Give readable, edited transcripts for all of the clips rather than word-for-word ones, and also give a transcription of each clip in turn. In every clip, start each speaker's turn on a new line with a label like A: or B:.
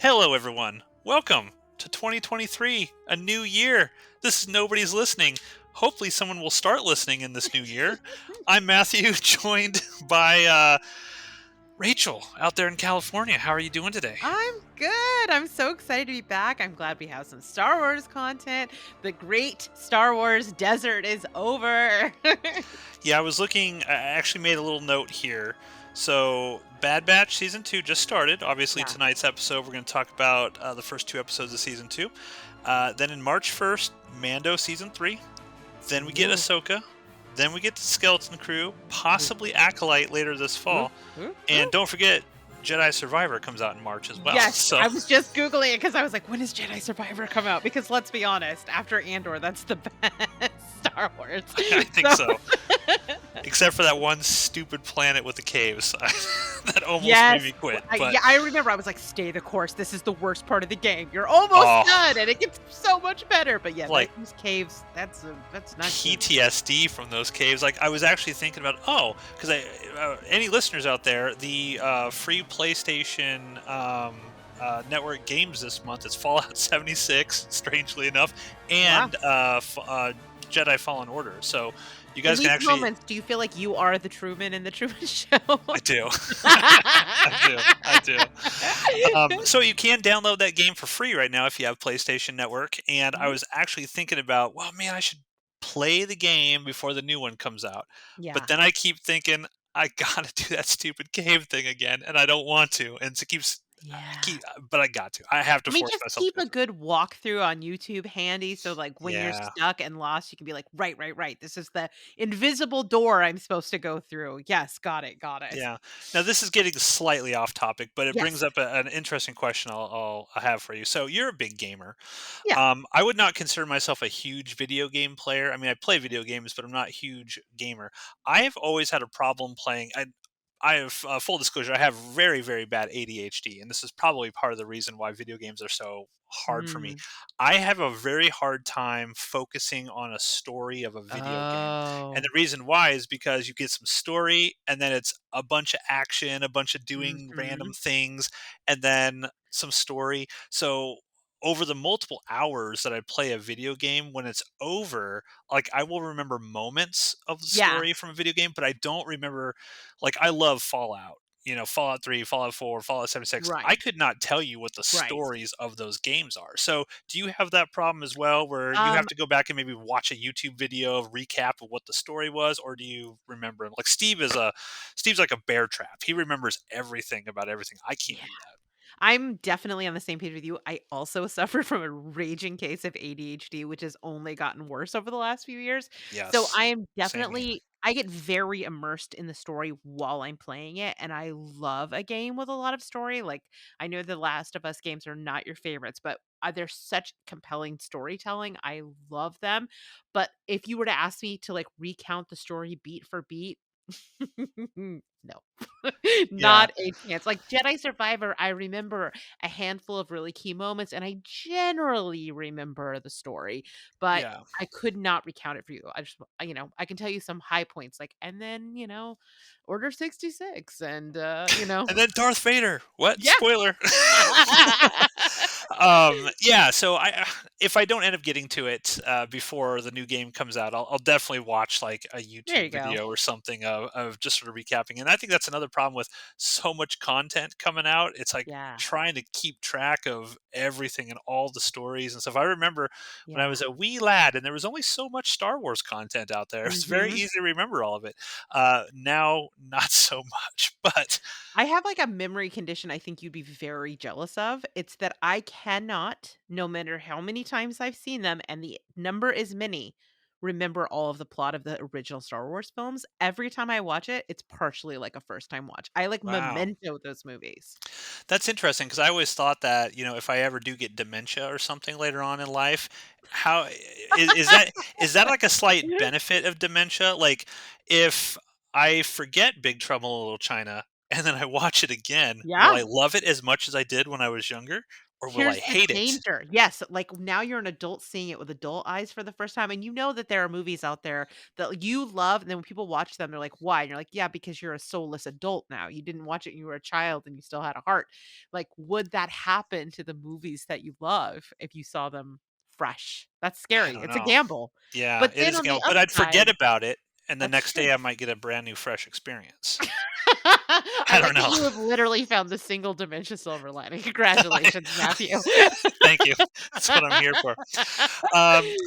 A: Hello, everyone. Welcome to 2023, a new year. This is Nobody's Listening. Hopefully, someone will start listening in this new year. I'm Matthew, joined by Rachel out there in California. How are you doing today?
B: I'm good. I'm so excited to be back. I'm glad we have some Star Wars content. The great Star Wars desert is over.
A: Yeah, I was looking, I actually made a little note here. So, Bad Batch Season 2 just started. Obviously,
B: Yeah.
A: tonight's episode, we're going to talk about the first two episodes of Season 2. Then in March 1st, Mando Season 3. Then we get
B: Ooh,
A: Ahsoka. Then we get the Skeleton Crew,
B: ooh,
A: possibly Acolyte later this
B: ooh,
A: fall.
B: ooh,
A: And
B: ooh.
A: don't forget, Jedi Survivor comes out in March as well.
B: Yes,
A: So
B: I was just Googling it because I was like, when does Jedi Survivor come out? Because let's be honest, after Andor, that's the best Star Wars.
A: I think
B: So,
A: so. Except for that one stupid planet with the caves. That almost made
B: yes.
A: me quit. But,
B: Yeah, I remember I was like, stay the course. This is the worst part of the game. You're almost
A: oh,
B: done, and it gets so much better. But yeah,
A: like
B: those caves, that's not good.
A: PTSD from those caves. Like, I was actually thinking about, because any listeners out there, the free PlayStation network games this month is Fallout 76, strangely enough,
B: Wow.
A: and Jedi Fallen Order. So you
B: In
A: guys can
B: these
A: actually.
B: moments, do you feel like you are the Truman in the Truman Show?
A: I do. I do. I do. So you can download that game for free right now if you have PlayStation Network. And I
B: Mhm.
A: was actually thinking about, well, man, I should play the game before the new one comes out. But
B: Yeah.
A: then I keep thinking, I gotta do that stupid cave thing again, and I don't want to. And so it keeps, I
B: Yeah.
A: keep, but I got to. I have to
B: I mean,
A: force
B: just
A: myself
B: keep
A: to
B: a
A: do
B: good walkthrough on YouTube handy, so, like,
A: it.
B: when you're
A: Yeah.
B: stuck and lost, you can be like, "Right, right, right. This is the invisible door I'm supposed to go through. Yes, got it, got it."
A: Yeah. Now this is getting slightly off topic, but it brings
B: Yes.
A: up an interesting question I have for you. So you're a big gamer.
B: Yeah.
A: I would not consider myself a huge video game player. I mean, I play video games, but I'm not a huge gamer. I have always had a problem playing. I have full disclosure. I have very, very bad ADHD, and this is probably part of the reason why video games are so hard for me.
B: Mm.
A: I have a very hard time focusing on a story of a video game, and
B: Oh.
A: the reason why is because you get some story, and then it's a bunch of action, a bunch of doing random
B: Mhm.
A: things, and then some story. So over the multiple hours that I play a video game, when it's over, like I will remember moments of the
B: Yeah.
A: story from a video game, but I don't remember. Like, I love Fallout, Fallout 3, Fallout 4, Fallout 76. I
B: Right.
A: could not tell you what the
B: Right.
A: stories of those games are. So, do you have that problem as well where you have
B: Um,
A: to go back and maybe watch a YouTube video recap of what the story was, or do you remember 'em? Like Steve's like a bear trap. He remembers everything about everything. I can't
B: yeah.
A: do that.
B: I'm definitely on the same page with you. I also suffer from a raging case of ADHD, which has only gotten worse over the last few years. So
A: Yes.
B: I am
A: Same here.
B: definitely I get very immersed in the story while I'm playing it, and I love a game with a lot of story. Like, I know the Last of Us games are not your favorites, but they're such compelling storytelling. I love them. But if you were to ask me to like recount the story beat for beat, no.
A: Yeah.
B: Not a chance. Like Jedi Survivor, I remember a handful of really key moments and I generally remember the story, but
A: Yeah.
B: I could not recount it for you. I can tell you some high points like and then, Order 66 and
A: And then Darth Vader. What?
B: yeah.
A: Spoiler. Yeah. So if I don't end up getting to it before the new game comes out, I'll definitely watch like a
B: There you
A: YouTube
B: go.
A: video or something of just sort of recapping. And I think that's another problem with so much content coming out. It's like
B: Yeah.
A: trying to keep track of everything and all the stories and stuff. I remember when I
B: Yeah.
A: was a wee lad and there was only so much Star Wars content out there. It was very
B: Mhm.
A: easy to remember all of it. Now, not so much, but
B: I have like a memory condition I think you'd be very jealous of. It's that I cannot, no matter how many times I've seen them, and the number is many, remember all of the plot of the original Star Wars films. Every time I watch it, it's partially like a first time watch. I like
A: wow.
B: memento those movies.
A: That's interesting because I always thought that, if I ever do get dementia or something later on in life, how is that like a slight benefit of dementia? Like, if I forget Big Trouble in Little China and then I watch it again, will
B: Yeah.
A: I love it as much as I did when I was younger? or will I
B: Here's the
A: hate it?
B: danger. Yes, like, now you're an adult seeing it with adult eyes for the first time, and you know that there are movies out there that you love, and then when people watch them, they're like, "Why?" And you're like, "Yeah, because you're a soulless adult now. You didn't watch it when you were a child and you still had a heart." Like, would that happen to the movies that you love if you saw them fresh? That's
A: I
B: scary.
A: don't
B: It's a
A: know.
B: gamble.
A: Yeah,
B: But
A: it
B: then
A: is a
B: on the
A: gamble, but I'd forget
B: upside
A: about it, and the
B: that's
A: next day
B: true.
A: I might get a brand new fresh experience.
B: I
A: I don't
B: like that
A: know.
B: you have literally found the single dimension silver lining. Congratulations, Matthew.
A: Thank you. That's what I'm here for.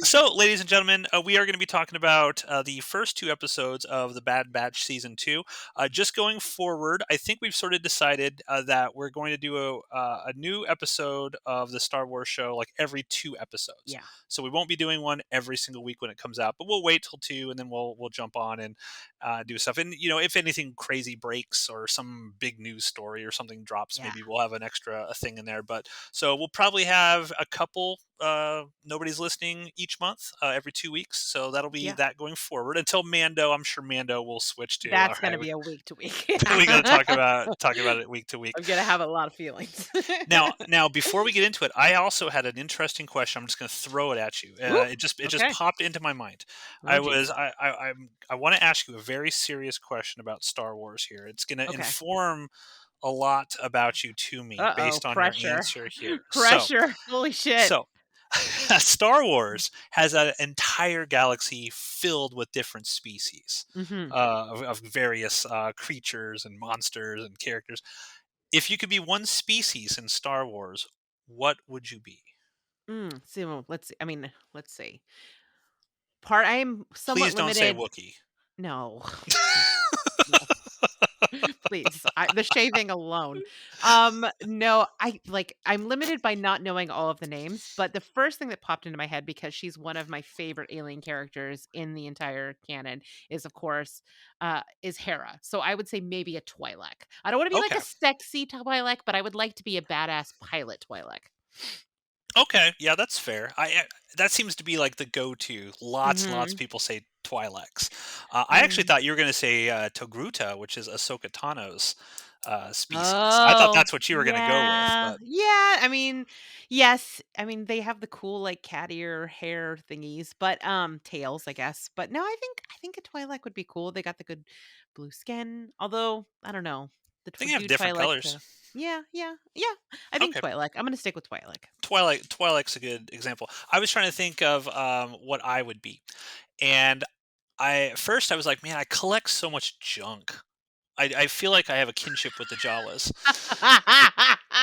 A: So, ladies and gentlemen, we are going to be talking about the first two episodes of the Bad Batch season two. Just going forward, I think we've sort of decided that we're going to do a new episode of the Star Wars show like every two episodes.
B: Yeah,
A: So we won't be doing one every single week when it comes out, but we'll wait till two, and then we'll jump on and do stuff. And if anything crazy breaks or some big news story or something drops,
B: yeah,
A: maybe we'll have an extra a thing in there. But so we'll probably have a couple nobody's listening each month, every 2 weeks. So that'll be
B: yeah.
A: that going forward until Mando. I'm sure Mando will switch to all
B: That's
A: right.
B: gonna be a week to week.
A: We got to
B: Yeah.
A: talk about it week to week.
B: I'm gonna have a lot of feelings.
A: Now, before we get into it, I also had an interesting question. I'm just going to throw it at you.
B: Ooh,
A: It just
B: okay.
A: popped into my mind.
B: Oh, geez.
A: I want to ask you a very serious question about Star Wars here. It's going to
B: Okay.
A: inform a lot about you to me
B: Uh-oh,
A: based on your
B: pressure.
A: answer here.
B: Pressure. Holy shit.
A: So Star Wars has an entire galaxy filled with different species
B: Mhm.
A: of various creatures and monsters and characters. If you could be one species in Star Wars, what would you be?
B: So let's see. I mean, let's see. I'm somewhat
A: Please don't say
B: limited.
A: Wookiee.
B: No. No. Please, the shaving alone. No, I'm limited by not knowing all of the names, but the first thing that popped into my head because she's one of my favorite alien characters in the entire canon is, of course, is Hera. So I would say maybe a Twi'lek. I don't want to be like
A: Okay.
B: a sexy Twi'lek, but I would like to be a badass pilot Twi'lek.
A: Okay. Yeah, that's fair. That seems to be like the go-to. Lots and lots of
B: Mhm.
A: people say Twi'leks. I actually
B: Mm.
A: thought you were going to say Togruta, which is Ahsoka Tano's species. I thought
B: Oh,
A: that's what you were going to go with,
B: yeah.
A: but
B: Yeah, I mean, yes. I mean, they have the cool, like, cat ear hair thingies, but, tails, I guess. But no, I think a Twi'lek would be cool. They got the good blue skin, although, I don't know. The
A: they
B: tw
A: can have
B: do
A: different
B: Twi'leks
A: colors.
B: yeah, yeah, yeah. I think
A: Okay.
B: Twi'lek. I'm gonna stick with Twi'lek.
A: Twi'lek's a good example. I was trying to think of what I would be, and I was like, man, I collect so much junk. I feel like I have a kinship with the Jawas,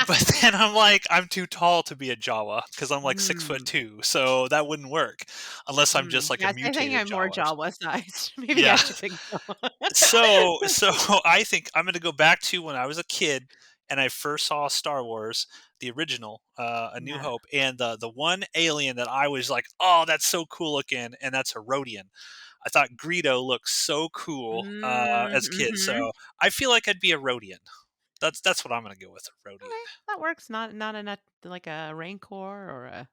A: but then I'm like, I'm too tall to be a Jawa because I'm like 6 foot
B: Mm,
A: two, so that wouldn't work unless I'm just like a
B: yes, I think
A: mutated
B: I'm more
A: Jawa.
B: Jawa-sized. Maybe I
A: Yeah.
B: should pick Jawa.
A: So I think I'm gonna go back to when I was a kid and I first saw Star Wars, the original, A New
B: Yeah.
A: Hope, and the one alien that I was like, oh, that's so cool looking, and that's a Rhodian. I thought Greedo looked so cool as a kid,
B: Mhm.
A: so I feel like I'd be a Rhodian. That's what I'm gonna go with, a Rhodian.
B: Okay, that works. Not like a Rancor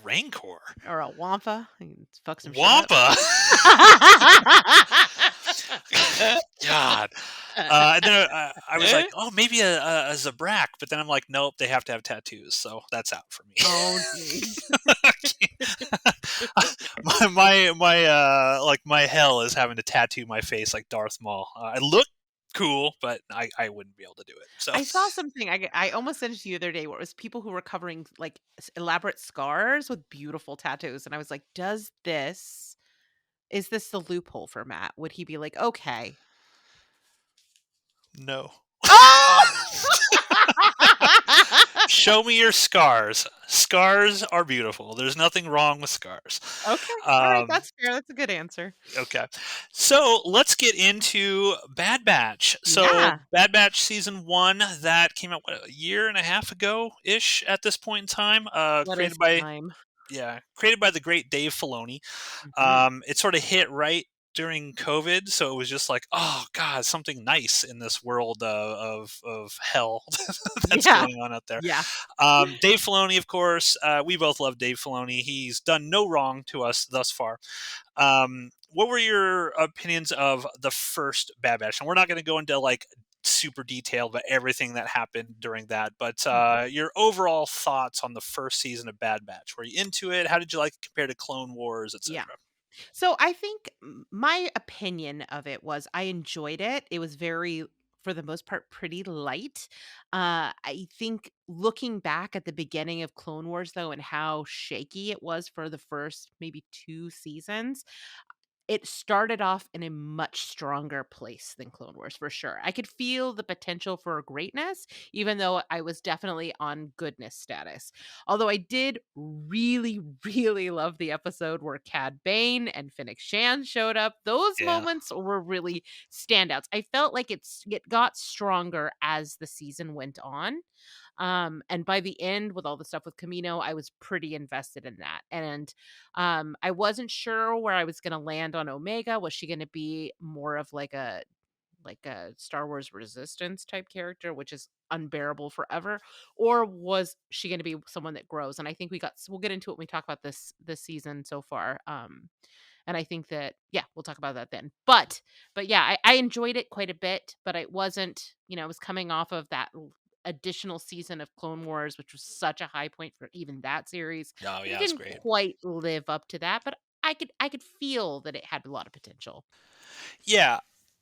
A: Rancor,
B: or a Wampa. You can fuck some shit up.
A: Wampa. God. And then I was like, oh, maybe a Zabrak, but then I'm like, nope, they have to have tattoos, so that's out for me.
B: Oh, jeez.
A: My hell is having to tattoo my face like Darth Maul. I look cool, but I wouldn't be able to do it. So
B: I saw something. I almost sent it to you the other day where it was people who were covering like elaborate scars with beautiful tattoos, and I was like, is this the loophole for Matt? Would he be like, okay?
A: no.
B: Oh!
A: Show me your scars. Scars are beautiful. There's nothing wrong with scars.
B: Okay. All right.
A: Um,
B: That's fair. That's a good answer.
A: Okay. So let's get into Bad Batch. So
B: Yeah.
A: Bad Batch season one that came out a year and a half ago ish at this point in time.
B: What is time?
A: Created by the great Dave Filoni.
B: Mhm.
A: It sort of hit right during COVID, so it was just like, oh god, something nice in this world of hell that's
B: Yeah.
A: going on out there.
B: Yeah.
A: Dave Filoni, of course, we both love Dave Filoni. He's done no wrong to us thus far. What were your opinions of the first Bad Batch? And we're not going to go into like super detailed about everything that happened during that. But
B: Mhm.
A: your overall thoughts on the first season of Bad Batch? Were you into it? How did you like it compared to Clone Wars,
B: Yeah.
A: etc.?
B: So I think my opinion of it was I enjoyed it. It was very, for the most part, pretty light. I think looking back at the beginning of Clone Wars, though, and how shaky it was for the first maybe 2 seasons, it started off in a much stronger place than Clone Wars for sure. I could feel the potential for greatness, even though I was definitely on goodness status. Although I did really, really love the episode where Cad Bane and Fennec Shan showed up. Those
A: Yeah.
B: moments were really standouts. I felt like it got stronger as the season went on. And by the end, with all the stuff with Camino, I was pretty invested in that. And I wasn't sure where I was gonna land on Omega. Was she gonna be more of like a Star Wars Resistance type character, which is unbearable forever, or was she going to be someone that grows? And I think we'll get into it when we talk about this season so far. And I think that yeah, we'll talk about that then. But yeah, I enjoyed it quite a bit, but it wasn't, I was coming off of that additional season of Clone Wars, which was such a high point for even that series.
A: Oh
B: But it
A: yeah, it's
B: didn't
A: great.
B: quite live up to that. But I could feel that it had a lot of potential.
A: Yeah,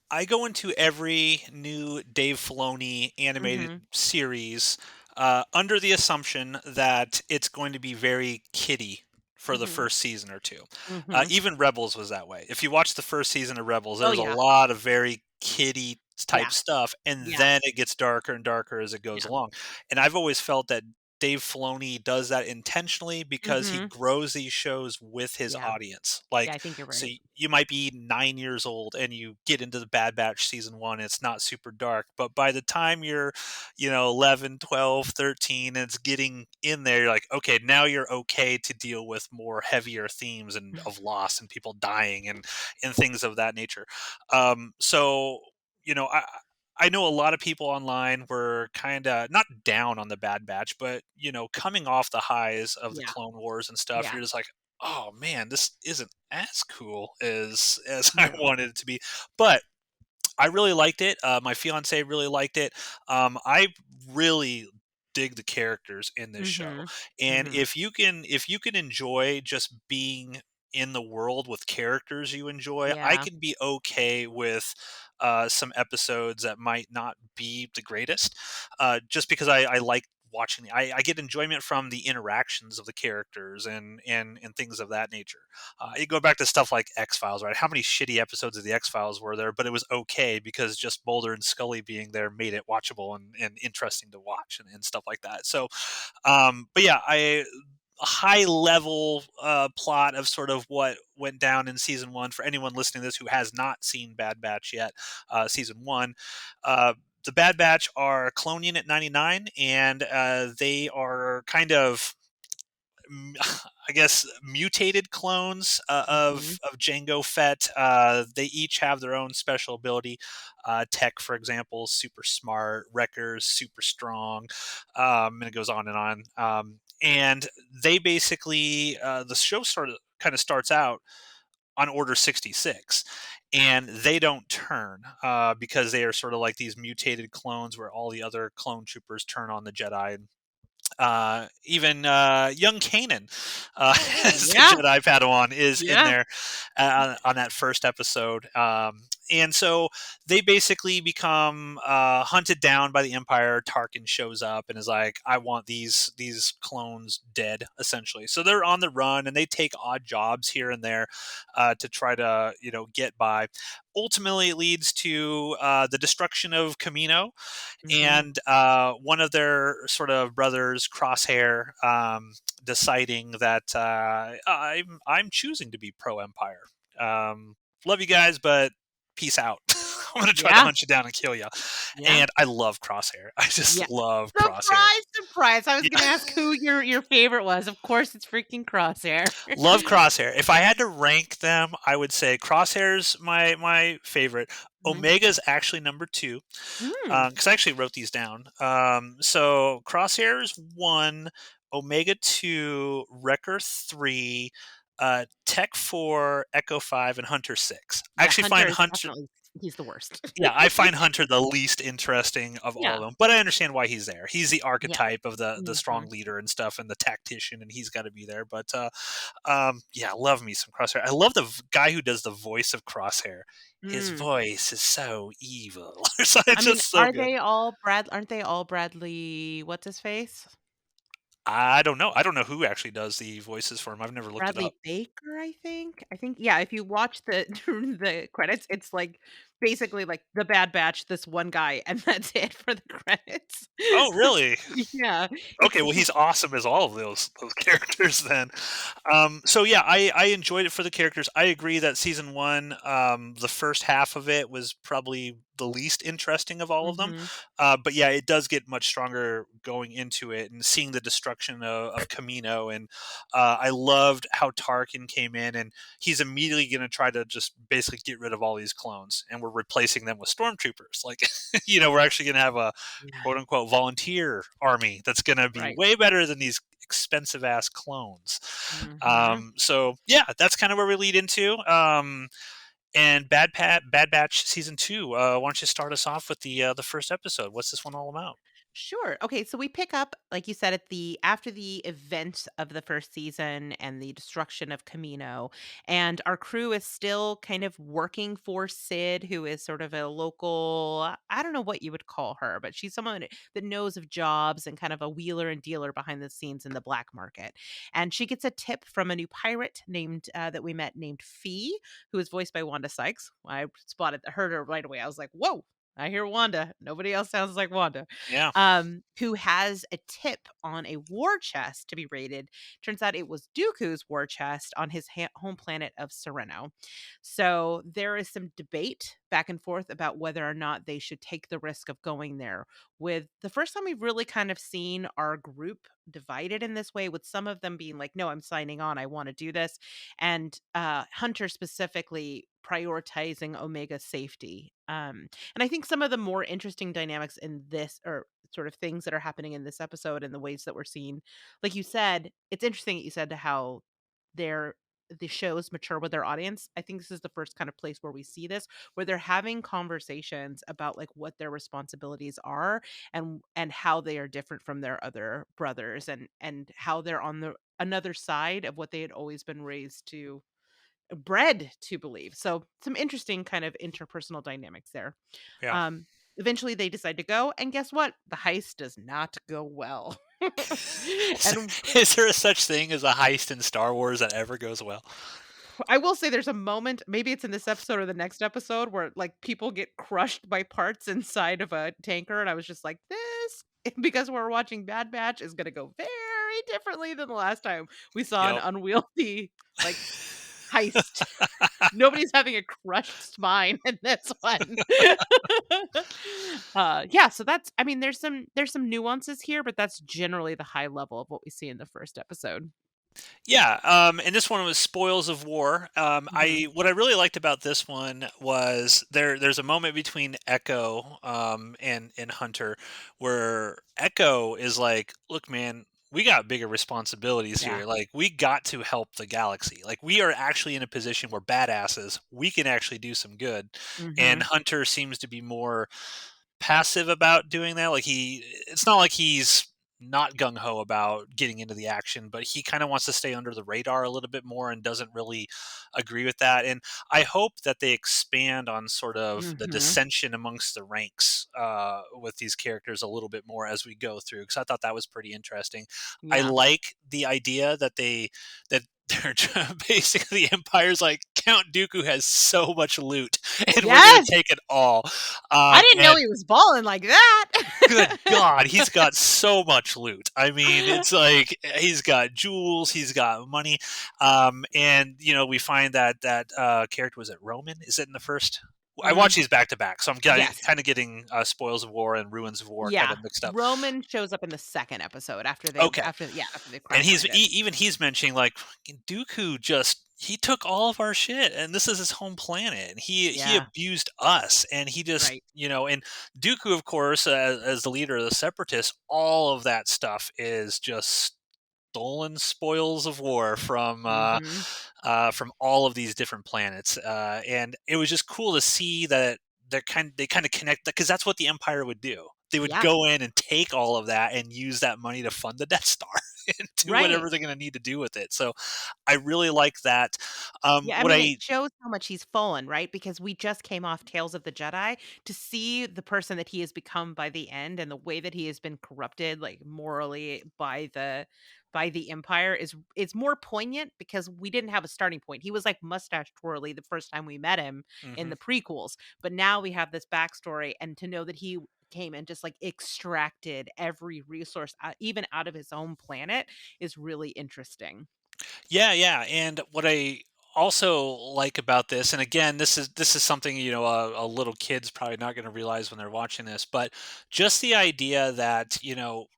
A: I go into every new Dave Filoni animated
B: Mhm.
A: series under the assumption that it's going to be very kiddie for the
B: Mhm.
A: first season or two.
B: Mhm.
A: Even Rebels was that way. If you watch the first season of Rebels,
B: Oh
A: there's a
B: yeah.
A: lot of very kiddie type
B: Yeah.
A: stuff, and
B: Yeah.
A: then it gets darker and darker as it goes
B: Yeah.
A: along. And I've always felt that Dave Filoni does that intentionally because he
B: Mhm.
A: grows these shows with his
B: Yeah.
A: audience.
B: Yeah,
A: Like,
B: I think you're
A: so
B: right.
A: you might be 9 years old and you get into the Bad Batch season one, it's not super dark. But by the time you're, 11, 12, 13, and it's getting in there, you're like, okay, now you're okay to deal with more heavier themes and of loss and people dying and things of that nature. So, you know, I, I know a lot of people online were kind of not down on the Bad Batch, but coming off the highs of the
B: Yeah.
A: Clone Wars and stuff,
B: Yeah.
A: you're just like, oh man, this isn't as cool as I
B: No.
A: wanted it to be. But I really liked it. My fiance really liked it. I really dig the characters in this show,
B: Mhm.
A: and
B: Mhm.
A: if you can enjoy just being in the world with characters you enjoy, I
B: Yeah.
A: can be okay with some episodes that might not be the greatest, just because I like watching. I get enjoyment from the interactions of the characters and things of that nature. You go back to stuff like X Files, right? How many shitty episodes of the X Files were there? But it was okay because just Mulder and Scully being there made it watchable and interesting to watch and stuff like that. So, but yeah, a high level plot of sort of what went down in season one for anyone listening to this who has not seen Bad Batch yet. Season one. Uh, the Bad Batch are Clone Unit 99, and they are kind of I guess mutated clones
B: Mhm.
A: of Jango Fett. They each have their own special ability. Tech, for example, super smart. Wrecker's super strong, and it goes on and on. And they basically the show starts out on Order 66, and they don't turn because they are sort of like these mutated clones where all the other clone troopers turn on the Jedi, even young Kanan, as the
B: Yeah.
A: Jedi Padawan, is in
B: Yeah.
A: there on that first episode. And so they basically become hunted down by the Empire. Tarkin shows up and is like, "I want these clones dead," essentially. So they're on the run and they take odd jobs here and there to try to get by. Ultimately, it leads to the destruction of Camino,
B: Mhm.
A: and one of their sort of brothers, Crosshair, deciding that I'm choosing to be pro Empire. Love you guys, but peace out. I'm gonna try to
B: Yeah.
A: hunt you down and kill you.
B: Yeah.
A: And I love Crosshair. I just
B: Yeah.
A: love Crosshair.
B: Surprise, surprise. I was gonna
A: Yeah,
B: ask who your favorite was. Of course, it's freaking Crosshair.
A: love Crosshair. If I had to rank them, I would say Crosshair's my favorite.
B: Mhm.
A: Omega's actually number two
B: Mm.
A: because I actually wrote these down. So Crosshairs one, Omega two, Wrecker three, Tech four, Echo five, and Hunter six. I
B: Yeah,
A: actually
B: Hunter
A: find
B: is
A: Hunter.
B: definitely He's the worst.
A: Yeah, I find Hunter the least interesting of all of
B: Yeah.
A: them, but I understand why he's there. He's the
B: Yeah.
A: archetype of the
B: Mhm.
A: strong leader and stuff, and the tactician, and he's got to be there. But yeah, love me some Crosshair. I love the guy who does the voice of Crosshair. His
B: Mm.
A: voice is so evil. So
B: I
A: it's
B: mean,
A: just so good.
B: aren't they all Bradley what's his face?
A: I don't know. I don't know who actually does the voices for him. I've never looked it up.
B: Bradley Baker, I think? I think yeah, if you watch the the credits, it's, like, basically, like, The Bad Batch, this one guy, and that's it for the credits.
A: Oh, really?
B: Yeah,
A: Okay, well,
B: he's
A: he's awesome as all of those characters then. So yeah, I enjoyed it for the characters. I agree that season one, the first half of it was probably the least interesting of all of them.
B: Mhm.
A: But yeah, it does get much stronger going into it and seeing the destruction of Camino. And I loved how Tarkin came in and he's immediately going to try to just basically get rid of all these clones, and we're replacing them with stormtroopers. Like, we're actually going to have a
B: Yeah,
A: quote unquote volunteer army that's going to be
B: right.
A: way better than these expensive ass clones.
B: Mhm.
A: So yeah, that's kind of where we lead into. And Bad Batch season two. Why don't you start us off with the first episode? What's this one all about?
B: Sure. Okay, so we pick up, like you said, at the after the event of the first season and the destruction of Camino, and our crew is still kind of working for Sid, who is sort of a local, I don't know what you would call her, but she's someone that knows of jobs and kind of a wheeler and dealer behind the scenes in the black market. And she gets a tip from a new pirate named that we met named Fee, who is voiced by Wanda Sykes. I heard her right away. I was like, whoa. I hear Wanda. Nobody else sounds like Wanda,
A: Yeah,
B: who has a tip on a war chest to be raided. Turns out it was Dooku's war chest on his home planet of Sereno. So there is some debate back and forth about whether or not they should take the risk of going there. With the first time we've really kind of seen our group divided in this way, with some of them being like, no, I'm signing on, I want to do this. And Hunter specifically prioritizing Omega's safety. And I think some of the more interesting dynamics in this, or sort of things that are happening in this episode and the ways that we're seeing, like you said, it's interesting that you said how they're the shows mature with their audience. I think this is the first kind of place where we see this, where they're having conversations about like what their responsibilities are, and how they are different from their other brothers, and how they're on the another side of what they had always been raised to, bred to believe. So some interesting kind of interpersonal dynamics there.
A: yeah.
B: Um, Eventually they decide to go, and guess what? The heist does not go well.
A: is,
B: And
A: is there a such thing as a heist in Star Wars that ever goes well?
B: I will say there's a moment, maybe it's in this episode or the next episode, where like people get crushed by parts inside of a tanker, and I was just like, this because we're watching Bad Batch is going to go very differently than the last time we saw an
A: Yep.
B: unwieldy like heist. Nobody's having a crushed spine in this one. Yeah, so that's, I mean, there's some nuances here, but that's generally the high level of what we see in the first episode.
A: Yeah, and this one was Spoils of War.
B: Mhm.
A: I what I really liked about this one was there's a moment between Echo and Hunter where Echo is like, "Look, man, we got bigger responsibilities
B: Yeah.
A: here. Like, we got to help the galaxy. Like, we are actually in a position where badasses, we can actually do some good." And
B: Mhm.
A: Hunter seems to be more passive about doing that. Like it's not like he's not gung ho about getting into the action, but he kind of wants to stay under the radar a little bit more and doesn't really agree with that. And I hope that they expand on sort of the
B: Mhm.
A: dissension amongst the ranks with these characters a little bit more as we go through, because I thought that was pretty interesting. I
B: Yeah.
A: like the idea that they're basically the Empire's like Count Dooku has so much loot, and we're gonna
B: Yes!
A: take it all.
B: I didn't know
A: And
B: he was balling like that.
A: good God, he's got so much loot. I mean, it's like he's got jewels, he's got money, and we find that character, was it Roman? Is it in the first? I watch
B: Mm,
A: these back to back, so I'm
B: yes.
A: kind of getting Spoils of War and Ruins of War kind
B: Yeah.
A: of mixed up.
B: Roman shows up in the second episode
A: Okay,
B: after they
A: and
B: crash landed.
A: even he's mentioning like fucking Dooku just he took all of our shit, and this is his home planet, and he
B: Yeah.
A: abused us, and he just
B: Right.
A: and Dooku, of course, as the leader of the Separatists, all of that stuff is just stolen spoils of war
B: Mhm.
A: from all of these different planets, and it was just cool to see that they kind of connect because that's what the Empire would do. They would
B: Yeah.
A: go in and take all of that and use that money to fund the Death Star and do
B: Right.
A: whatever they're going to need to do with it. So I really like that.
B: Yeah, I
A: What
B: mean, it
A: I
B: shows how much he's fallen, right? Because we just came off Tales of the Jedi to see the person that he has become by the end and the way that he has been corrupted, like morally by the Empire is more poignant because we didn't have a starting point. He was like mustache twirly the first time we met him in
A: Mhm.
B: the prequels, but now we have this backstory, and to know that he came and just like extracted every resource, even out of his own planet, is really interesting.
A: Yeah, yeah, and what I also like about this, and again, this is something a little kid's probably not going to realize when they're watching this, but just the idea that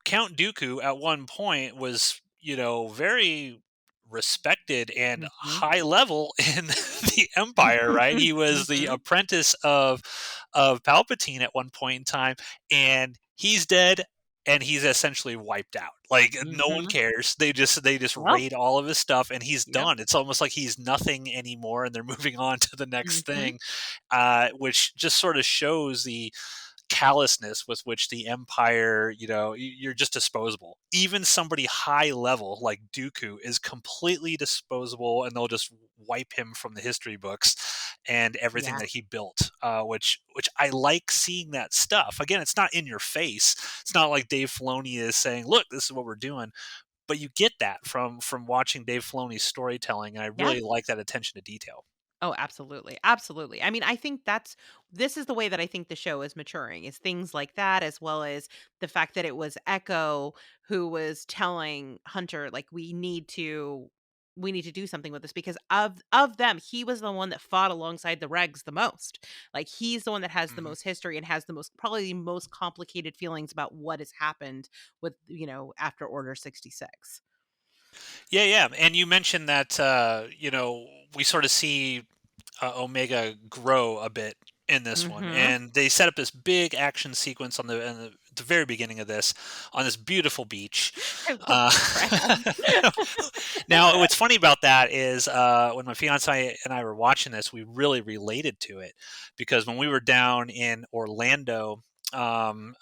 A: Count Dooku at one point was very respected and
B: Mhm.
A: high level in the Empire, right? He was the
B: Mhm.
A: apprentice of Palpatine at one point in time, and he's dead and he's essentially wiped out. Like no one
B: Mhm.
A: cares. They just
B: Well,
A: raid all of his stuff, and he's
B: yep.
A: done. It's almost like he's nothing anymore, and they're moving on to the next
B: Mhm.
A: thing, which just sort of shows the callousness with which the Empire, you're just disposable. Even somebody high level like Dooku is completely disposable, and they'll just wipe him from the history books and everything
B: Yeah.
A: that he built. Which I like seeing that stuff. Again, it's not in your face. It's not like Dave Filoni is saying, "Look, this is what we're doing." But you get that from watching Dave Filoni's storytelling, and I
B: Yeah.
A: really like that attention to detail.
B: Oh, absolutely. Absolutely. I mean, I think this is the way that I think the show is maturing, is things like that, as well as the fact that it was Echo who was telling Hunter, like, we need to do something with this because of them, he was the one that fought alongside the Regs the most. Like, he's the one that has the
A: Mhm.
B: most history and has the most, probably the most complicated feelings about what has happened with, after Order 66.
A: Yeah, yeah, and you mentioned that we sort of see Omega grow a bit in this one,
B: Mhm.
A: and they set up this big action sequence the very beginning of this on this beautiful beach.
B: I love
A: Uh,
B: the crab.
A: now, what's funny about that is when my fiance and I were watching this, we really related to it because when we were down in Orlando. When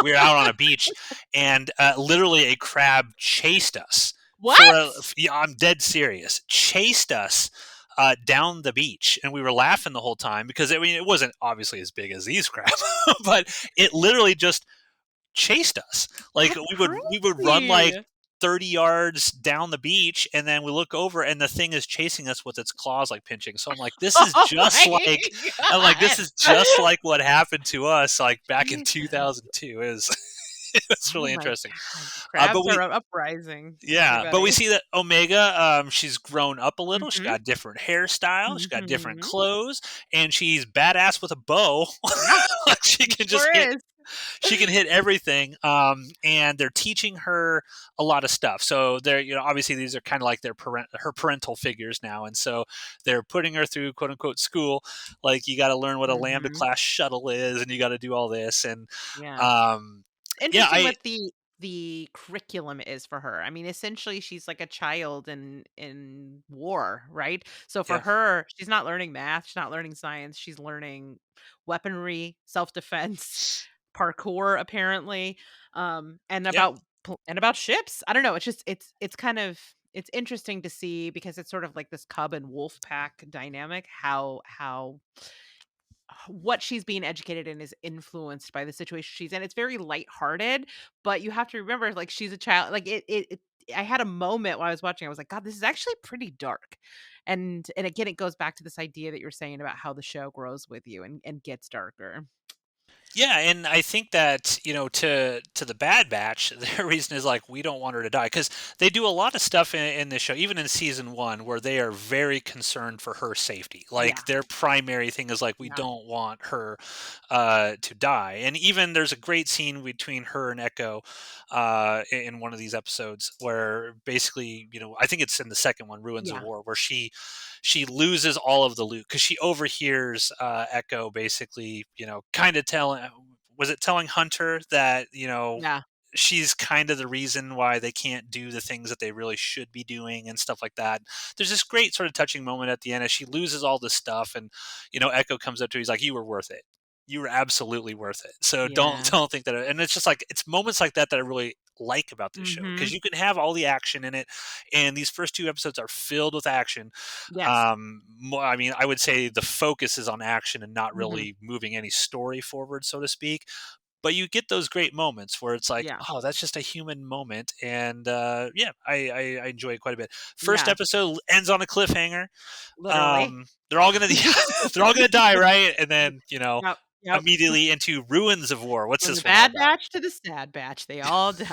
A: we were out on a beach, and literally a crab chased us
B: What?
A: yeah, I'm dead serious. Chased us down the beach, and we were laughing the whole time because I mean it wasn't obviously as big as these crabs, but it literally just chased us. Like
B: That's
A: we would run like
B: crazy.
A: 30 yards down the beach, and then we look over, and the thing is chasing us with its claws like pinching. So I'm like,
B: Oh my
A: this
B: god.
A: is just like what happened to us like back in
B: Jesus.
A: 2002. It was it was
B: Oh
A: really
B: my
A: interesting.
B: god.
A: But
B: Crabs
A: we
B: are uprising,
A: but we
B: everybody.
A: see that Omega, she's grown up a little. She
B: Mhm.
A: got different hairstyle. She got different
B: Mhm.
A: clothes, and she's badass with a bow.
B: Yeah,
A: Like, she
B: she
A: can just
B: sure
A: hit.
B: is.
A: She can hit everything. And they're teaching her a lot of stuff. So they're, obviously these are kind of like her parental figures now, and so they're putting her through quote unquote school. Like you got to learn what a Lambda
B: Mhm.
A: class shuttle is, and you got to do all this. And
B: Yeah.
A: um, yeah,
B: Interesting
A: I
B: what the curriculum is for her. I mean, essentially she's like a child in war, right? So for
A: yeah,
B: her, she's not learning math, she's not learning science, she's learning weaponry, self-defense, parkour apparently,
A: yeah.
B: and about ships. I don't know, it's just it's kind of it's interesting to see because it's sort of like this cub and wolf pack dynamic, how what she's being educated in is influenced by the situation she's in. It's very lighthearted, but you have to remember, like, she's a child. Like it I had a moment while I was watching, I was like, God, this is actually pretty dark. And again, it goes back to this idea that you're saying about how the show grows with you and gets darker.
A: Yeah, and I think that to the Bad Batch, their reason is like we don't want her to die because they do a lot of stuff in this show, even in season one, where they are very concerned for her safety.
B: Yeah.
A: Like their primary thing is like we
B: Yeah.
A: don't want her to die, and even there's a great scene between her and Echo in one of these episodes where basically I think it's in the second one, Ruins of
B: Yeah.
A: War, where she loses all of the loot because she overhears Echo basically, kind of telling was it telling Hunter that
B: Yeah.
A: she's kind of the reason why they can't do the things that they really should be doing and stuff like that. There's this great sort of touching moment at the end as she loses all this stuff, and Echo comes up to her. He's like, "You were worth it. You were absolutely worth it. So don't
B: Yeah.
A: don't think that." And it's just like it's moments like that that I really like about this show because
B: Mhm.
A: you can have all the action in it, and these first two episodes are filled with action.
B: Yes.
A: I mean, I would say the focus is on action and not
B: Mhm.
A: really moving any story forward, so to speak. But you get those great moments where it's like,
B: Yeah.
A: oh, that's just a human moment, and yeah, I enjoy it quite a bit. First
B: Yeah.
A: episode ends on a cliffhanger.
B: Literally.
A: They're all gonna they're all gonna die, right? And then
B: Yep. Yep.
A: immediately into ruins of war. What's
B: From the
A: this one all
B: Bad
A: about?
B: Batch to the Sad Batch, they all died.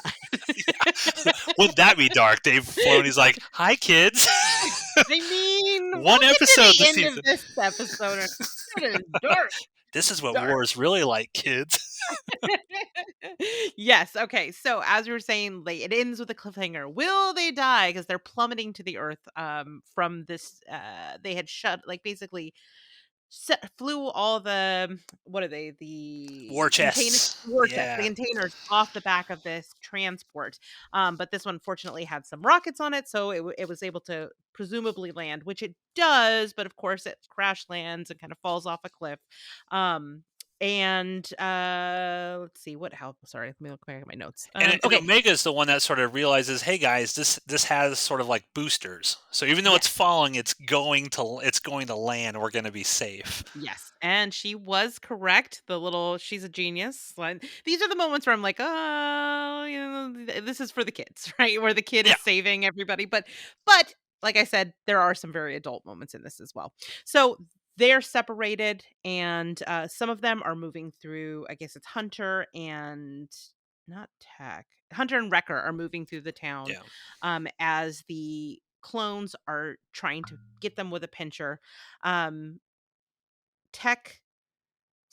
A: Yeah. Wouldn't that be dark? Dave Filoni's like, "Hi, kids."
B: I mean, we'll
A: One
B: get to
A: episode
B: the
A: this
B: end of
A: season.
B: this episode, and it is dark,
A: This is what
B: dark.
A: war is really like, kids.
B: Yes, okay, so as we were saying, like, it ends with a cliffhanger. Will they die? Because 'Cause they're plummeting to the earth, from this, they had shut like, basically flew all the what are they?
A: War
B: The container
A: chests.
B: war chests, the
A: Yeah.
B: containers off the back of this transport. But this one fortunately had some rockets on it, so it was able to presumably land, which it does, but of course it crash lands and kind of falls off a cliff. Um, let's see what help. Sorry, let me look back at my notes.
A: And
B: Okay,
A: Omega is the one that sort of realizes, hey guys, this has sort of like boosters. So even though it's
B: yes.
A: falling, it's going to land. We're going to be safe.
B: Yes, and she was correct. She's a genius. Like, these are the moments where I'm like, "Oh, this is for the kids," right? Where the kid
A: Yeah.
B: is saving everybody, but like I said, there are some very adult moments in this as well. So they're separated, and some of them are moving through. I guess it's Hunter and not Tech. Hunter and Wrecker are moving through the town,
A: Yeah.
B: as the clones are trying to get them with a pincher. Um, Tech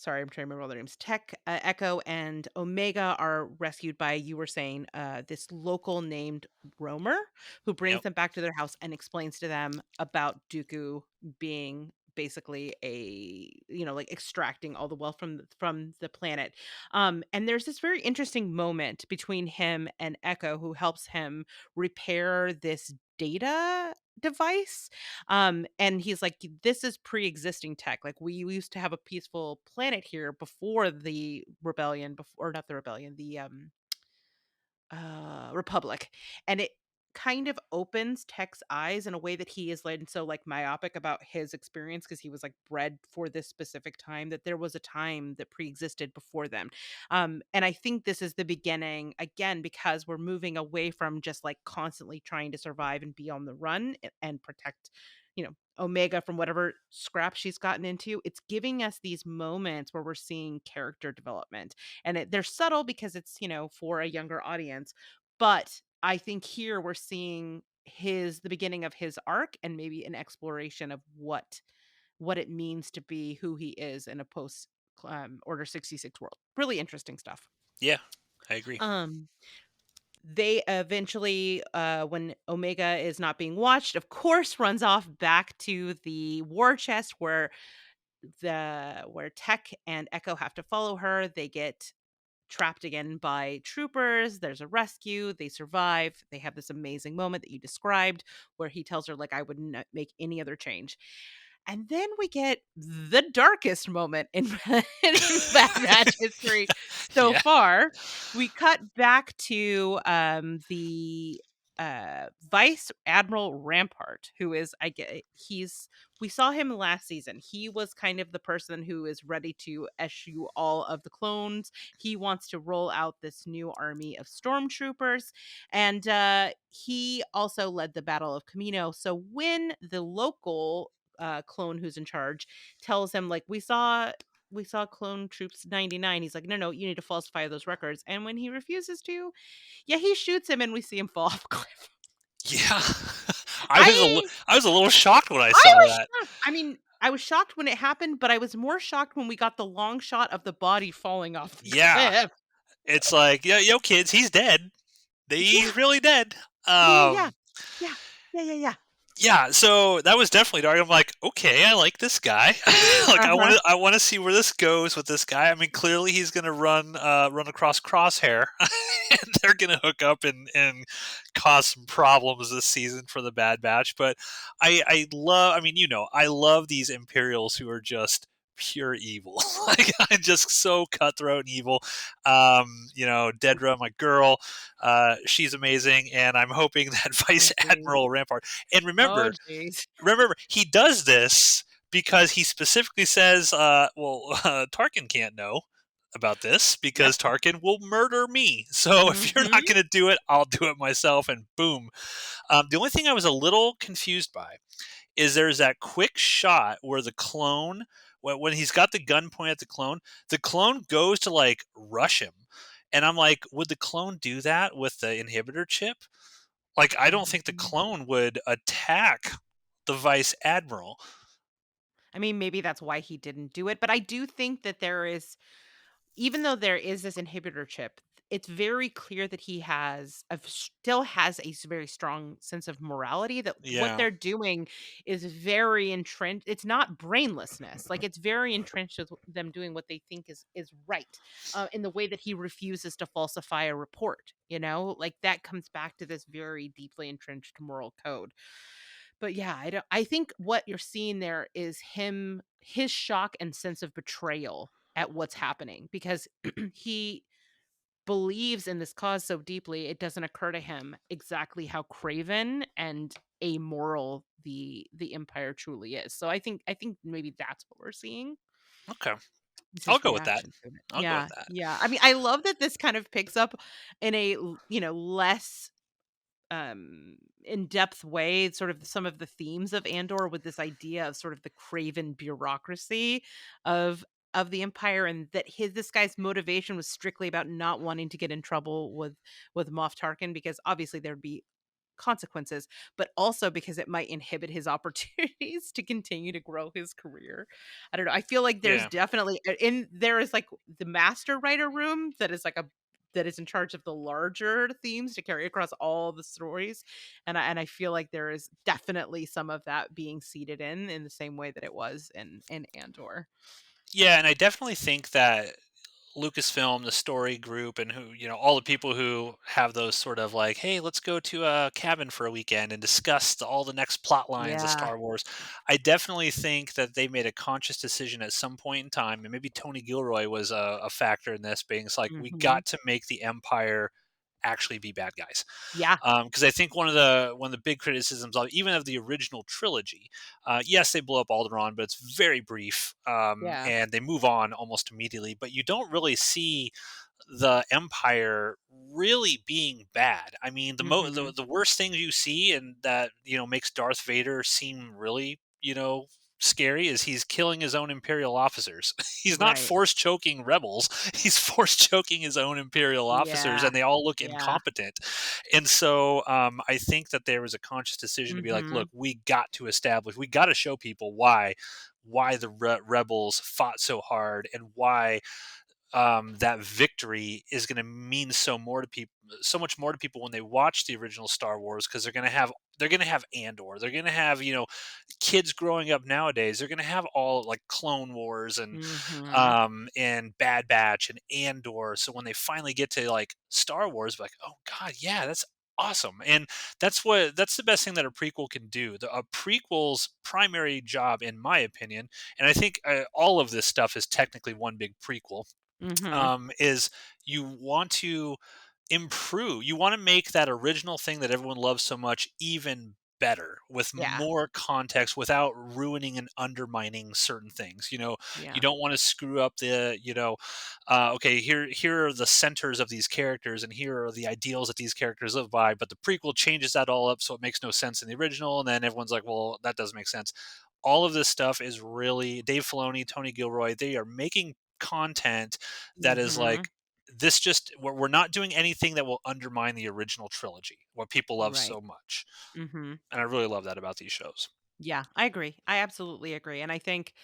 B: sorry, I'm trying to remember all their names. Tech, Echo, and Omega are rescued by, you were saying, this local named Romer, who brings
A: Yep.
B: them back to their house and explains to them about Dooku being basically like extracting all the wealth from the planet. And there's this very interesting moment between him and Echo, who helps him repair this data device. And he's like, this is pre-existing tech. Like, we used to have a peaceful planet here before the rebellion, before not the rebellion, the republic. And it kind of opens Tech's eyes in a way that he is like so like myopic about his experience, because he was like bred for this specific time, that there was a time that pre-existed before them. And I think this is the beginning, again, because we're moving away from just like constantly trying to survive and be on the run and protect, Omega from whatever scrap she's gotten into. It's giving us these moments where we're seeing character development, and they're subtle because it's, for a younger audience. But I think here we're seeing the beginning of his arc, and maybe an exploration of what it means to be who he is in a post Order 66 world. Really interesting stuff.
A: Yeah. I agree.
B: Um they eventually, when Omega is not being watched, of course, runs off back to the war chest where Tech and Echo have to follow her. They get trapped again by troopers. There's a rescue. They survive. They have this amazing moment that you described, where he tells her, like, I would not make any other change. And then we get the darkest moment in, in Bad Batch history so
A: Yeah.
B: far. We cut back to the Vice Admiral Rampart, who is, I get, we saw him last season. He was kind of the person who is ready to issue all of the clones. He wants to roll out this new army of stormtroopers. And he also led the Battle of Camino. So when the local clone who's in charge tells him, like, we saw clone troops 99, he's like, no, you need to falsify those records. And when he refuses to, yeah, he shoots him and we see him fall off a cliff.
A: Yeah. I was a li-
B: I
A: I was a little shocked when I
B: I
A: saw
B: was
A: that.
B: shocked. I mean, I was shocked when it happened, but I was more shocked when we got the long shot of the body falling off the
A: Yeah.
B: cliff.
A: It's like, yeah, yo, kids, he's dead. He's
B: Yeah.
A: really dead.
B: Yeah, yeah, yeah.
A: Um,
B: Yeah. Yeah, yeah, yeah.
A: Yeah, so that was definitely dark. I'm like, okay, I like this guy. Like,
B: Uh-huh.
A: I want to see where this goes with this guy. I mean, clearly he's gonna run across Crosshair, and they're gonna hook up and cause some problems this season for the Bad Batch. But I love. I mean, I love these Imperials who are just pure evil. Like, I'm just so cutthroat and evil. Dedra, my girl, she's amazing, and I'm hoping that
B: Oh,
A: Vice
B: geez.
A: Admiral Rampart. And
B: Oh, jeez.
A: remember, he does this because he specifically says, Tarkin can't know about this
B: Yep.
A: because Tarkin will murder me. So if you're not
B: Mhm.
A: going to do it, I'll do it myself. And boom. The only thing I was a little confused by is there's that quick shot where the clone, when he's got the gun pointed at the clone goes to like rush him. And I'm like, would the clone do that with the inhibitor chip? Like, I don't think the
B: Mhm.
A: clone would attack the vice admiral.
B: I mean, maybe that's why he didn't do it, but I do think that there is, even though there is this inhibitor chip, it's very clear that he still has a very strong sense of morality, that what
A: Yeah.
B: they're doing is very entrenched. It's not brainlessness. Like, it's very entrenched with them doing what they think is right, in the way that he refuses to falsify a report, like that comes back to this very deeply entrenched moral code. But yeah, I think what you're seeing there is his shock and sense of betrayal at what's happening, because he believes in this cause so deeply, it doesn't occur to him exactly how craven and amoral the empire truly is. So I think maybe that's what we're seeing.
A: Okay.
B: Is
A: I'll
B: his
A: go with that.
B: reaction to it.
A: I'll go with
B: Yeah,
A: that.
B: yeah. I mean, I love that this kind of picks up in less in-depth way, sort of some of the themes of Andor, with this idea of sort of the craven bureaucracy of the empire, and that this guy's motivation was strictly about not wanting to get in trouble with Moff Tarkin, because obviously there'd be consequences, but also because it might inhibit his opportunities to continue to grow his career. I don't know. I feel like there's
A: Yeah.
B: definitely there is like the master writer room that is that is in charge of the larger themes to carry across all the stories. And I feel like there is definitely some of that being seeded in the same way that it was in Andor.
A: Yeah, and I definitely think that Lucasfilm, the story group, and all the people who have those sort of like, hey, let's go to a cabin for a weekend and discuss all the next plot lines of
B: Yeah.
A: Star Wars. I definitely think that they made a conscious decision at some point in time, and maybe Tony Gilroy was a factor in this, being it's like, we
B: Mhm.
A: got to make the Empire actually be bad guys.
B: Yeah.
A: Because I think one of the big criticisms of even of the original trilogy, yes, they blow up Alderaan, but it's very brief,
B: Yeah.
A: and they move on almost immediately. But you don't really see the Empire really being bad. I mean,
B: Mhm.
A: the worst thing you see, and that makes Darth Vader seem really scary, is he's killing his own Imperial officers. He's not
B: Right.
A: force choking rebels. He's force choking his own Imperial officers,
B: Yeah.
A: and they all look
B: Yeah.
A: incompetent. And so I think that there was a conscious decision to be like, look,
B: Mhm.
A: we got to show people why the rebels fought so hard, and why that victory is going to mean so much more to people when they watch the original Star Wars, because they're going to have Andor, they're going to have kids growing up nowadays, they're going to have all like Clone Wars
B: Mhm.
A: and Bad Batch and Andor. So when they finally get to like Star Wars, like, oh god, yeah, that's awesome. And that's the best thing that a prequel can do. A prequel's primary job, in my opinion, and I think all of this stuff is technically one big prequel,
B: Mhm.
A: is you want to improve. You want to make that original thing that everyone loves so much even better, with
B: Yeah.
A: more context, without ruining and undermining certain things. You
B: Yeah.
A: don't want to screw up okay, here are the centers of these characters, and here are the ideals that these characters live by, but the prequel changes that all up so it makes no sense in the original, and then everyone's like, well, that doesn't make sense. All of this stuff is really Dave Filoni, Tony Gilroy. They are making content that is
B: Mhm.
A: like, we're not doing anything that will undermine the original trilogy, what people love
B: Right.
A: so much.
B: Mhm.
A: And I really love that about these shows.
B: Yeah, I agree. I absolutely agree, and I think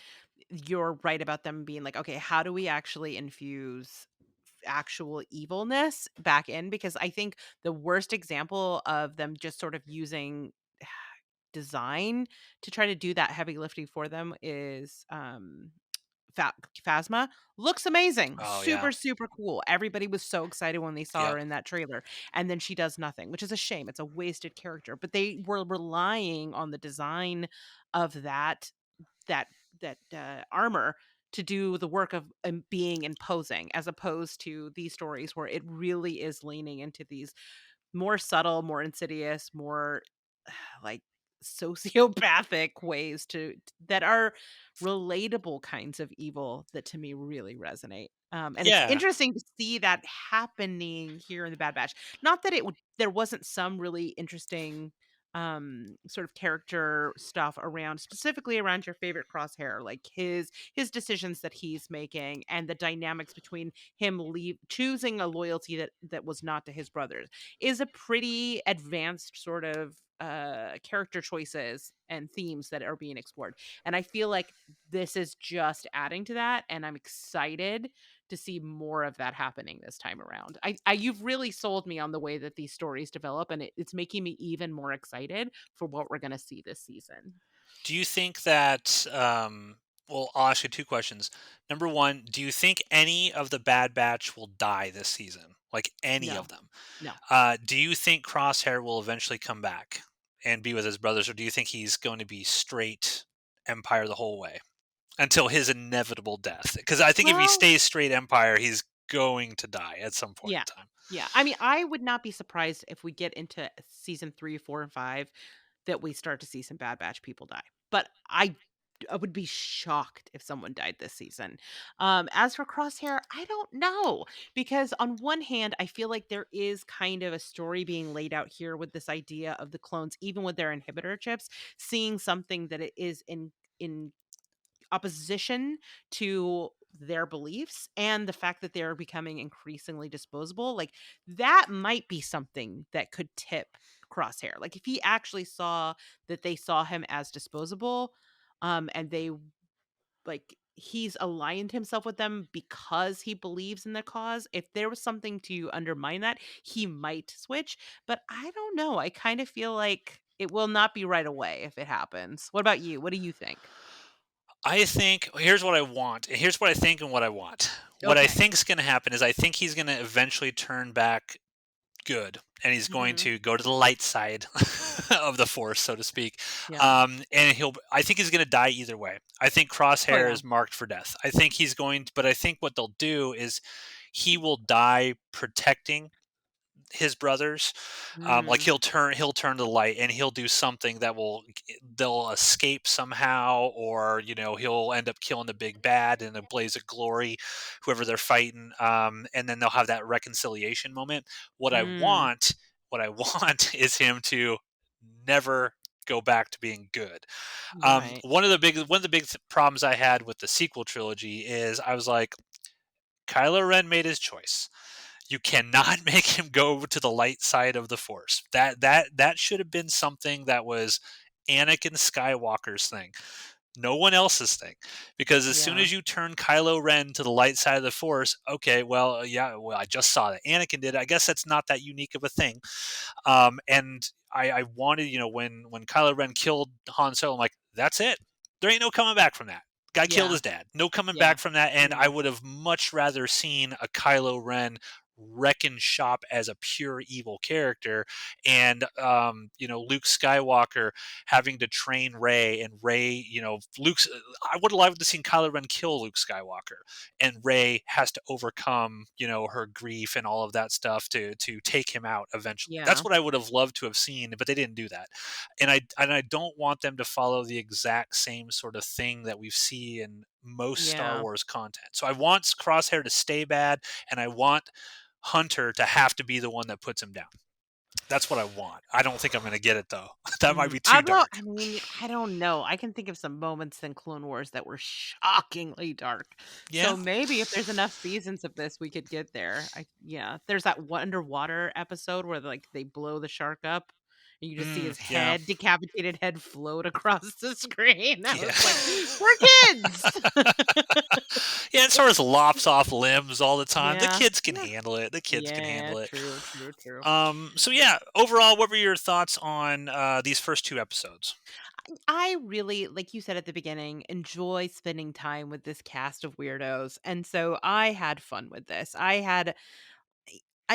B: you're right about them being like, "Okay, how do we actually infuse actual evilness back in?" Because I think the worst example of them just sort of using design to try to do that heavy lifting for them is Fa Phasma. Looks amazing,
A: Oh yeah.
B: super, super cool. Everybody was so excited when they saw her
A: Yep.
B: in that trailer, and then she does nothing, which is a shame. It's a wasted character, but they were relying on the design of that armor to do the work of, being imposing, as opposed to these stories where it really is leaning into these more subtle, more insidious, more like sociopathic ways that are relatable kinds of evil that to me really resonate. And it's
A: Yeah.
B: interesting to see that happening here in the Bad Batch. Not that there wasn't some really interesting sort of character stuff around, specifically around your favorite Crosshair, like his decisions that he's making and the dynamics between him choosing a loyalty that was not to his brothers is a pretty advanced sort of character choices and themes that are being explored. And I feel like this is just adding to that, and I'm excited to see more of that happening this time around. You've really sold me on the way that these stories develop, and it's making me even more excited for what we're going to see this season.
A: Do you think that, well, I'll ask you 2 questions. Number 1, do you think any of the Bad Batch will die this season? Like, any of
B: No,
A: them?
B: no.
A: Do you think Crosshair will eventually come back and be with his brothers, or do you think he's going to be straight Empire the whole way until his inevitable death? Because I think if he
B: Well,
A: stays straight Empire, he's going to die at some point
B: yeah.
A: in time.
B: Yeah. I mean, I would not be surprised if we get into season 3, 4, and 5 that we start to see some Bad Batch people die. But I would be shocked if someone died this season. As for Crosshair, I don't know, because on one hand, I feel like there is kind of a story being laid out here with this idea of the clones, even with their inhibitor chips, seeing something that it is in opposition to their beliefs, and the fact that they're becoming increasingly disposable, like that might be something that could tip Crosshair. Like if he actually saw that they saw him as disposable, and they like he's aligned himself with them because he believes in the cause. If there was something to undermine that, he might switch. But I don't know. I kind of feel like it will not be right away if it happens. What about you? What do you think?
A: I think here's what I want. Here's what I think and what I want. What I
B: Okay.
A: think is going to happen is I think he's going to eventually turn back good, and he's going
B: Mhm.
A: to go to the light side of the force, so to speak.
B: Yeah.
A: And I think he's going to die either way. I think
B: Oh,
A: Crosshair
B: yeah.
A: is marked for death. I think he's going, but I think what they'll do is he will die protecting his brothers. Like
B: Mm.
A: he'll turn to the light, and he'll do something that they'll escape somehow, or he'll end up killing the big bad in a blaze of glory, whoever they're fighting. And then they'll have that reconciliation moment. What I
B: Mm.
A: want, what I want is him to never go back to being good.
B: Right.
A: One of the big problems I had with the sequel trilogy is I was like, Kylo Ren made his choice. You cannot make him go to the light side of the Force. That should have been something that was Anakin Skywalker's thing, no one else's thing. Because as soon
B: Yeah.
A: as you turn Kylo Ren to the light side of the Force, okay, well, yeah, well, I just saw that Anakin did. I guess that's not that unique of a thing. And I wanted, when Kylo Ren killed Han Solo, I'm like, that's it. There ain't no coming back from that. Guy killed
B: Yeah.
A: his dad. No coming
B: Yeah.
A: back from that. And I
B: Yeah.
A: would have much rather seen a Kylo Ren reckon shop as a pure evil character, and Luke Skywalker having to train Ray, and Ray, Luke's. I would have loved to seen Kylo Ren kill Luke Skywalker, and Ray has to overcome, her grief and all of that stuff to take him out eventually. That's
B: Yeah.
A: what I would have loved to have seen, but they didn't do that. And I don't want them to follow the exact same sort of thing that we've seen in most Star
B: Yeah.
A: Wars content. So I want Crosshair to stay bad, and I want Hunter to have to be the one that puts him down. That's what I want. I don't think I'm going to get it though. That might be too
B: Although,
A: dark.
B: I mean, I don't know. I can think of some moments in Clone Wars that were shockingly dark.
A: Yeah.
B: So maybe if there's enough seasons of this, we could get there. There's that underwater episode where like they blow the shark up and you just see his
A: Yeah.
B: head, decapitated head float across the screen. I
A: Yeah.
B: was like, we're kids.
A: Yeah, Star Wars lops off limbs all the time. The
B: Yeah,
A: kids can
B: yeah,
A: handle it. The kids can
B: yeah.
A: handle it.
B: True, true, true.
A: So yeah, overall, what were your thoughts on these first two episodes?
B: I really, like you said at the beginning, enjoy spending time with this cast of weirdos, and so I had fun with this.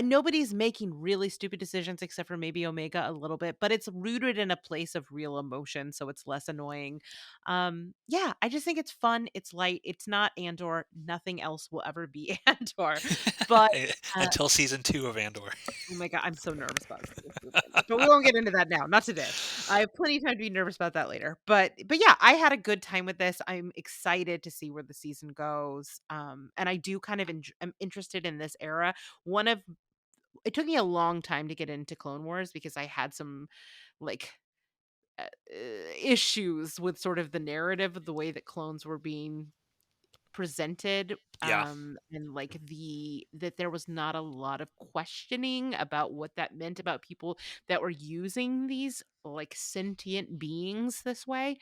B: Nobody's making really stupid decisions except for maybe Omega a little bit, but it's rooted in a place of real emotion, so it's less annoying. Yeah, I just think it's fun, it's light, it's not Andor, nothing else will ever be Andor. But uh,
A: Until season 2 of Andor.
B: oh my god, I'm so nervous about season 2 of Andor, but we won't get into that now, not today. I have plenty of time to be nervous about that later. But yeah, I had a good time with this. I'm excited to see where the season goes. And I do kind of am interested in this era. One of It took me a long time to get into Clone Wars because I had some, like, issues with sort of the narrative of the way that clones were being presented,
A: Yeah.
B: and, like, that there was not a lot of questioning about what that meant about people that were using these, like, sentient beings this way.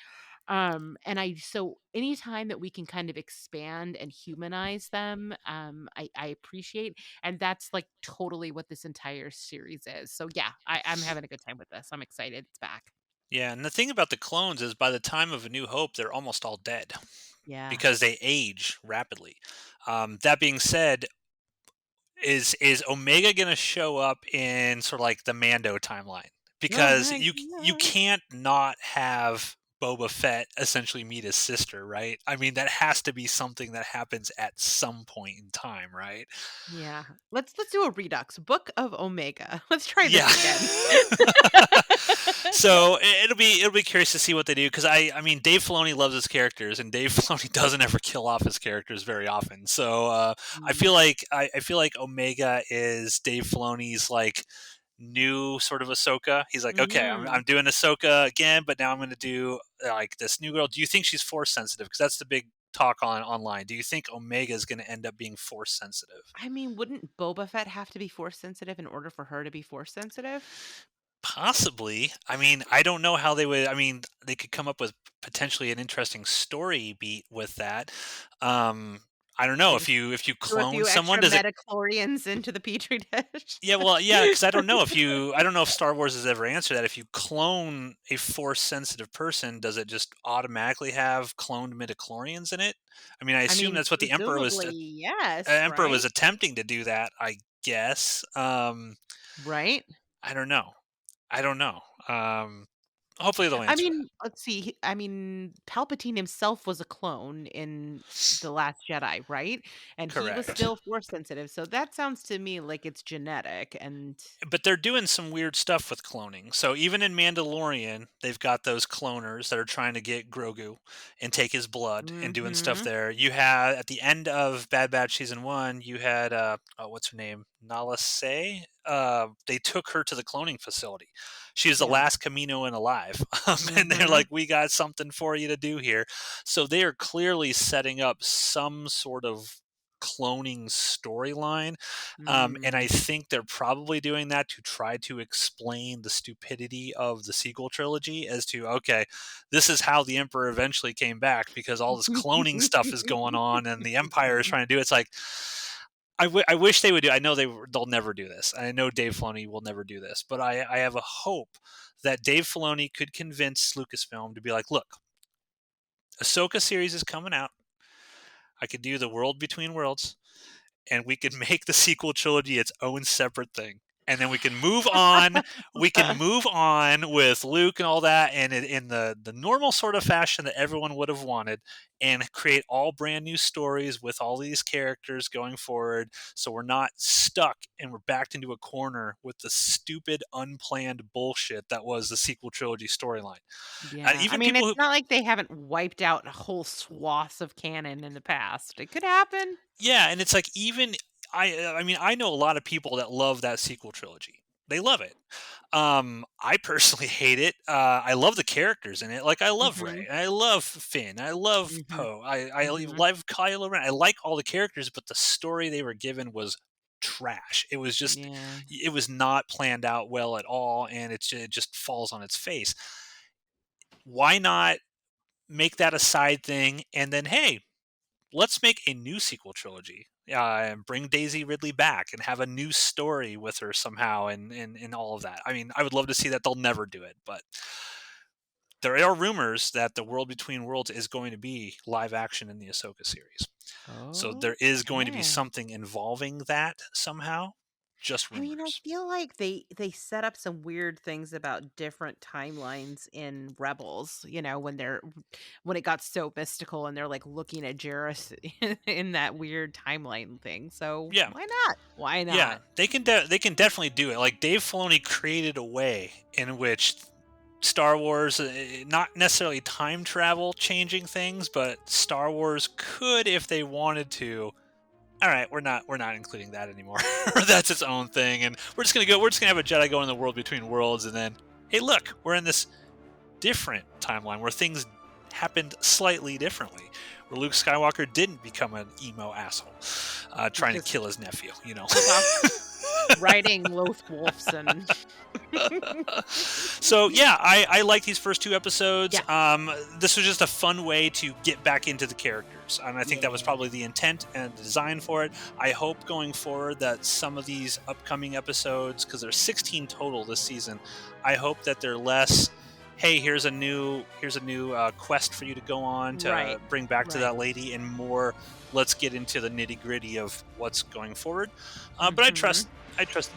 B: And I so anytime that we can kind of expand and humanize them, I appreciate, and that's, like, totally what this entire series is. So, yeah, I'm having a good time with this. I'm excited it's back.
A: Yeah, and the thing about the clones is by the time of A New Hope, they're almost all dead
B: Yeah.
A: because they age rapidly. That being said, is Omega gonna show up in sort of like the Mando timeline?
B: Oh
A: Because
B: my
A: you
B: god.
A: can't not have Boba Fett essentially meet his sister, right? I mean, that has to be something that happens at some point in time, right?
B: Yeah. Let's do a redux. Book of Omega. Let's try
A: Yeah.
B: this again.
A: So it'll be curious to see what they do because I mean Dave Filoni loves his characters and Dave Filoni doesn't ever kill off his characters very often. So
B: Mm,
A: I feel like Omega is Dave Filoni's like new sort of Ahsoka. He's like, okay,
B: mhm.
A: I'm doing Ahsoka again, but now I'm going to do like this new girl. Do you think she's force sensitive? Because that's the big talk online. Do you think Omega is going to end up being force sensitive?
B: I mean, wouldn't Boba Fett have to be force sensitive in order for her to be force sensitive?
A: Possibly. I mean, I don't know how they would. I mean, they could come up with potentially an interesting story beat with that. Um, I don't know
B: They
A: if
B: just
A: you
B: threw a
A: clone
B: few
A: someone,
B: extra
A: does it?
B: metachlorians into the petri dish.
A: Yeah, well, yeah, because I don't know if I don't know if Star Wars has ever answered that. If you clone a force sensitive person, does it just automatically have cloned midichlorians in it? I mean, I
B: I
A: assume
B: mean,
A: that's what the
B: presumably, yes,
A: Emperor was
B: right?
A: attempting to do that. I guess.
B: Right?
A: I don't know. I don't know. Hopefully they'll
B: I
A: answer that.
B: mean, let's see. I mean, Palpatine himself was a clone in The Last Jedi, right? And he was
A: Correct.
B: still force sensitive. So that sounds to me like it's genetic. And
A: But they're doing some weird stuff with cloning. So even in Mandalorian, they've got those cloners that are trying to get Grogu and take his blood and doing stuff
B: mhm.
A: there. You had at the end of Bad Batch season 1, you had oh, what's her name? Nala Se. They took her to the cloning facility. She was the
B: Yeah.
A: last Camino and alive, and they're
B: Mhm.
A: like, "We got something for you to do here." So they are clearly setting up some sort of cloning storyline, and I
B: Mm.
A: think they're probably doing that to try to explain the stupidity of the sequel trilogy as to, okay, this is how the Emperor eventually came back because all this cloning stuff is going on and the Empire is trying to do it. It's like, I wish they would do. I know they'll never do this. I know Dave Filoni will never do this, but I have a hope that Dave Filoni could convince Lucasfilm to be like, look, Ahsoka series is coming out. I could do the World Between Worlds and we can make the sequel trilogy its own separate thing. And then we can move on. We can move on with Luke and all that, and in the normal sort of fashion that everyone would have wanted, and create all brand new stories with all these characters going forward. So we're not stuck and we're backed into a corner with the stupid, unplanned bullshit that was the sequel trilogy storyline.
B: Yeah. I
A: Even
B: mean,
A: people
B: it's
A: who,
B: not like they haven't wiped out whole swaths of canon in the past. It could happen.
A: yeah, and it's like even I mean I know a lot of people that love that sequel trilogy. They love it. I personally hate it. I love the characters in it. Like I love Ray,
B: Mhm.
A: I love Finn, I love
B: Mhm.
A: Poe, I
B: Mhm.
A: love Kylo Ren. I like all the characters, but the story they were given was trash. It was just
B: Yeah.
A: it was not planned out well at all, and it just falls on its face. Why not make that a side thing, and then hey, let's make a new sequel trilogy. And bring Daisy Ridley back and have a new story with her somehow, and all of that. I mean, I would love to see that. They'll never do it, but there are rumors that the World Between Worlds is going to be live action in the Ahsoka series. So there is going to be
B: Okay.
A: something involving that somehow. Just
B: I mean, I
A: rumors.
B: feel like they set up some weird things about different timelines in Rebels, when it got so mystical and they're like looking at Jarrus in that weird timeline thing. So
A: Yeah,
B: why not? Why
A: yeah,
B: not?
A: they can definitely do it. Like Dave Filoni created a way in which Star Wars, not necessarily time travel changing things, but Star Wars could, if they wanted to. All right, we're not including that anymore. That's its own thing, and we're just gonna have a Jedi go in the world between worlds, and then hey, look, we're in this different timeline where things happened slightly differently, where Luke Skywalker didn't become an emo asshole
B: He
A: trying to
B: just
A: kill his nephew. You know.
B: took off riding Loth Wolves and
A: So yeah, I like these first two episodes.
B: yeah.
A: This was just a fun way to get back into the characters, and I think that was
B: Yeah.
A: probably the intent and the design for it. I hope going forward that some of these upcoming episodes, because there's 16 total this season, I hope that they're less. Hey, here's a new quest for you to go on to
B: Right.
A: bring back to
B: Right.
A: that lady, and more. Let's get into the nitty gritty of what's going forward. But
B: Mhm.
A: I trust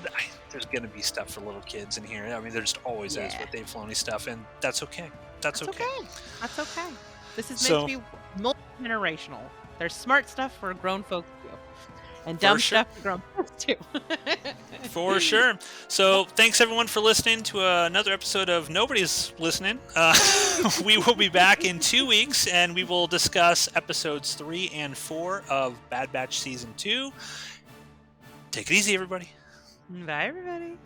A: there's going to be stuff for little kids in here. I mean, there just always is
B: Yeah.
A: with Dave Filoni stuff, and that's okay. That's
B: That's
A: okay.
B: okay. That's okay. This is meant to
A: So
B: be multi-generational. There's smart stuff for grown folks too, and
A: for
B: dumb
A: sure,
B: stuff for grown folks too.
A: for sure. So thanks everyone for listening to another episode of Nobody's Listening. We will be back in 2 weeks, and we will discuss episodes 3 and 4 of Bad Batch season 2. Take it easy, everybody.
B: Bye, everybody.